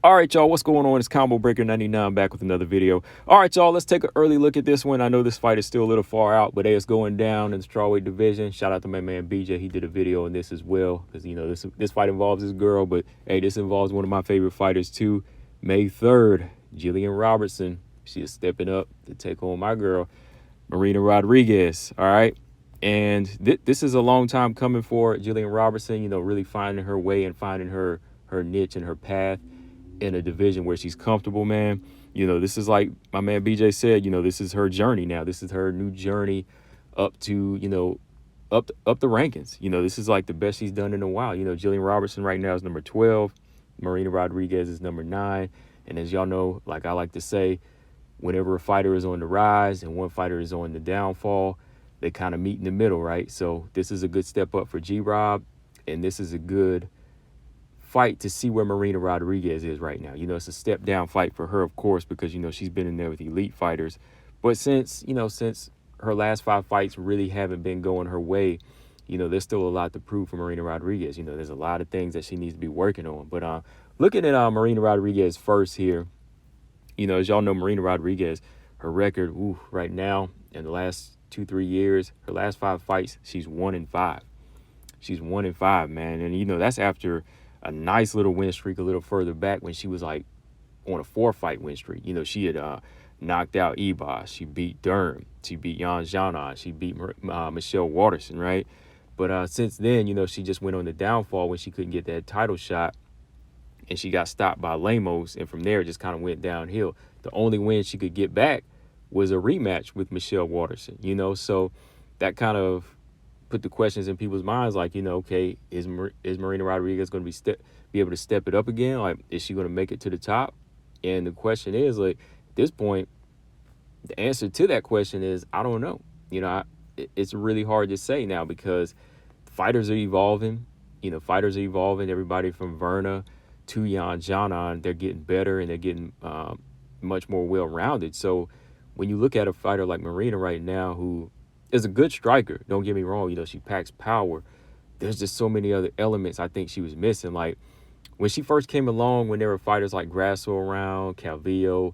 All right, y'all, what's going on? It's Combo Breaker 99 back with another video. All right, y'all, let's take an early look at this one. I know this fight is still a little far out, but it's going down in the strawweight division. Shout out to my man BJ. He did a video on this as well because, this fight involves this girl, but, hey, this involves one of my favorite fighters, too. May 3rd, Gillian Robertson. She is stepping up to take on my girl, Marina Rodriguez, all right? And this is a long time coming for Gillian Robertson, really finding her way and finding her niche and her path in a division where she's comfortable, man. This is like my man BJ said, this is her journey now. This is her new journey up to, up the rankings. This is like the best she's done in a while. Gillian Robertson right now is number 12. Marina Rodriguez is number 9. And as y'all know, like I like to say, whenever a fighter is on the rise and one fighter is on the downfall, they kind of meet in the middle, right? So this is a good step up for G-Rob, and this is a good fight to see where Marina Rodriguez is right now. It's a step down fight for her, of course, because, she's been in there with elite fighters. But since her last 5 fights really haven't been going her way, there's still a lot to prove for Marina Rodriguez. There's a lot of things that she needs to be working on. But looking at Marina Rodriguez first here, as y'all know, Marina Rodriguez, her record right now in the last 2-3 years, her last 5 fights, she's 1-5. She's 1-5, man. And, that's after a nice little win streak a little further back when she was like on a 4-fight win streak. She had knocked out Ebas. She beat Durham. She beat Jan Jana. She beat Michelle Waterson, right? But since then, she just went on the downfall when she couldn't get that title shot. And she got stopped by Lemos. And from there, it just kind of went downhill. The only win she could get back was a rematch with Michelle Waterson, So that kind of put the questions in people's minds, like, okay, is Marina Rodriguez going to be able to step it up again? Like, is she going to make it to the top? And the question is, like, at this point, the answer to that question is, I don't know. It's really hard to say now because fighters are evolving. Everybody from Verna to Jan Janan, they're getting better and they're getting much more well-rounded. So when you look at a fighter like Marina right now, who is a good striker, don't get me wrong, she packs power. There's just so many other elements I think she was missing. Like when she first came along, when there were fighters like Grasso around, Calvillo,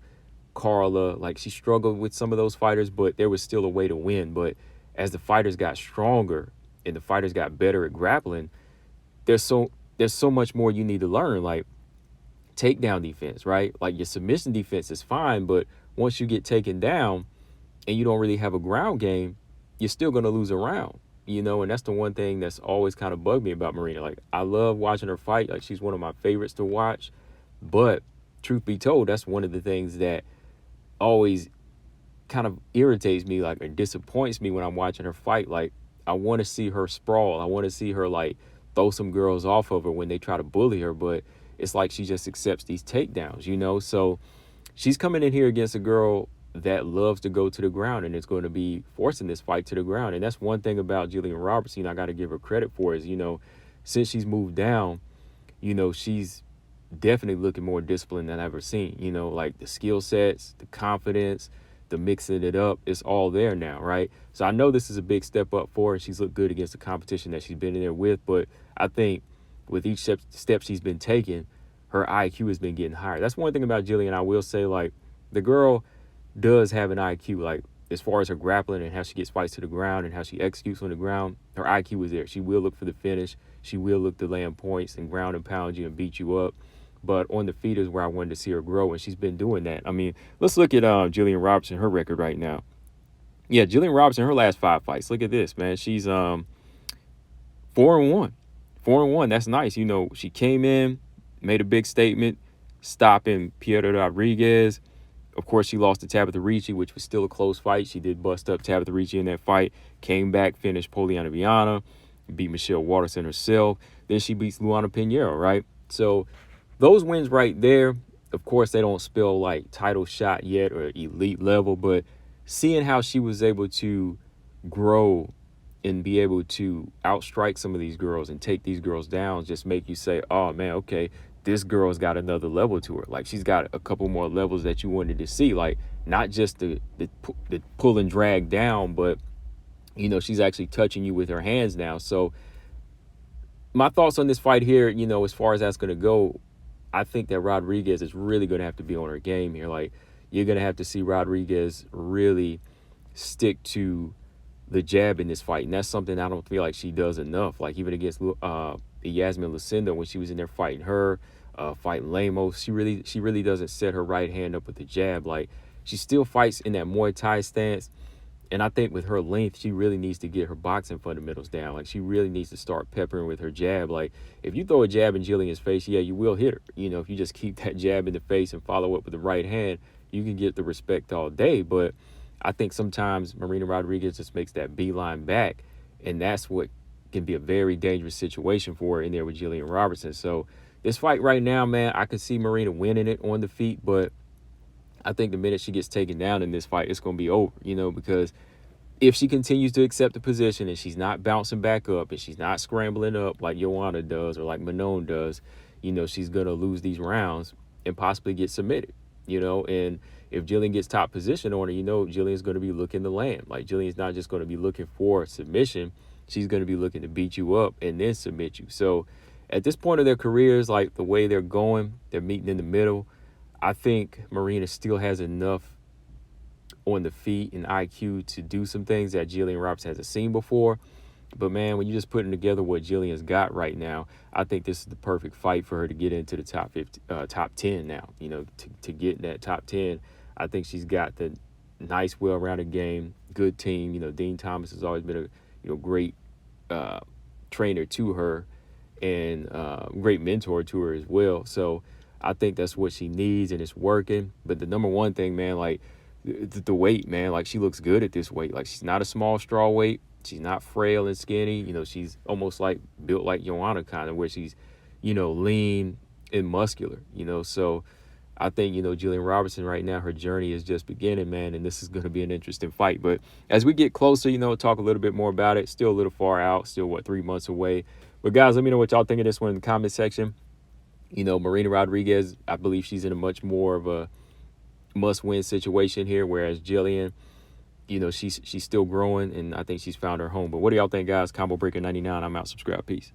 Carla, like she struggled with some of those fighters, but there was still a way to win. But as the fighters got stronger and the fighters got better at grappling, there's so much more you need to learn. Like takedown defense, right? Like your submission defense is fine, but once you get taken down and you don't really have a ground game, you're still going to lose a round, and that's the one thing that's always kind of bugged me about Marina. Like, I love watching her fight. Like, she's one of my favorites to watch. But truth be told, that's one of the things that always kind of irritates me, like, or disappoints me when I'm watching her fight. Like, I want to see her sprawl. I want to see her, like, throw some girls off of her when they try to bully her. But it's like she just accepts these takedowns, So she's coming in here against a girl that loves to go to the ground and it's going to be forcing this fight to the ground. And that's one thing about Gillian Robertson I got to give her credit for is, since she's moved down, she's definitely looking more disciplined than I've ever seen. Like the skill sets, the confidence, the mixing it up, it's all there now, right? So I know this is a big step up for her. She's looked good against the competition that she's been in there with, but I think with each step she's been taking, her IQ has been getting higher. That's one thing about Gillian. I will say, like, the girl does have an IQ, like as far as her grappling and how she gets fights to the ground and how she executes on the ground, her IQ is there. She will look for the finish. She will look to land points and ground and pound you and beat you up. But on the feet is where I wanted to see her grow, and she's been doing that. I mean, let's look at Gillian Robertson, her record right now. Yeah, Gillian Robertson, her last 5 fights. Look at this, man. She's 4-1. 4-1. That's nice. She came in, made a big statement, stopping Piera Rodriguez. Of course, she lost to Tabitha Ricci, which was still a close fight. She did bust up Tabitha Ricci in that fight. Came back, finished Poliana Viana, beat Michelle Waterson herself. Then she beats Luana Pinheiro, right? So those wins right there, of course, they don't spell like title shot yet or elite level, but seeing how she was able to grow and be able to outstrike some of these girls and take these girls down just make you say, oh, man, okay, this girl's got another level to her. Like, she's got a couple more levels that you wanted to see. Like, not just the pull and drag down, but, she's actually touching you with her hands now. So my thoughts on this fight here, as far as that's going to go, I think that Rodriguez is really going to have to be on her game here. Like, you're going to have to see Rodriguez really stick to the jab in this fight. And that's something I don't feel like she does enough. Like, even against Yasmin Lucinda, when she was in there fighting her, fighting Lemos, she really doesn't set her right hand up with the jab. Like, she still fights in that Muay Thai stance. And I think with her length, she really needs to get her boxing fundamentals down. Like, she really needs to start peppering with her jab. Like, if you throw a jab in Gillian's face, yeah, you will hit her. You know, if you just keep that jab in the face and follow up with the right hand, you can get the respect all day. But I think sometimes Marina Rodriguez just makes that beeline back, and that's what can be a very dangerous situation for her in there with Gillian Robertson. So this fight right now, man, I could see Marina winning it on the feet, but I think the minute she gets taken down in this fight, it's going to be over, you know, because if she continues to accept the position and she's not bouncing back up and she's not scrambling up like Joanna does or like Manon does, you know, she's going to lose these rounds and possibly get submitted, you know. And if Gillian gets top position on her, you know, Gillian's going to be looking to land. Like, Gillian's not just going to be looking for submission. She's going to be looking to beat you up and then submit you. So at this point of their careers, like the way they're going, they're meeting in the middle. I think Marina still has enough on the feet and IQ to do some things that Gillian Robertson hasn't seen before. But, man, when you're just putting together what Gillian's got right now, I think this is the perfect fight for her to get into the top 10 now. You know, to get in that top 10, I think she's got the nice, well-rounded game, good team. You know, Dean Thomas has always been a great trainer to her and great mentor to her as well. So I think that's what she needs, and it's working. But the number one thing, man, like the weight, man, like she looks good at this weight. Like, she's not a small straw weight. She's not frail and skinny. You know, she's almost like built like Joanna kind of, where she's, you know, lean and muscular, you know. So I think, you know, Gillian Robertson right now, her journey is just beginning, man, and this is going to be an interesting fight. But as we get closer, you know, we'll talk a little bit more about it. Still a little far out, still, 3 months away. But, guys, let me know what y'all think of this one in the comment section. You know, Marina Rodriguez, I believe she's in a much more of a must-win situation here, whereas Gillian, you know, she's still growing, and I think she's found her home. But what do y'all think, guys? Combo Breaker 99, I'm out. Subscribe. Peace.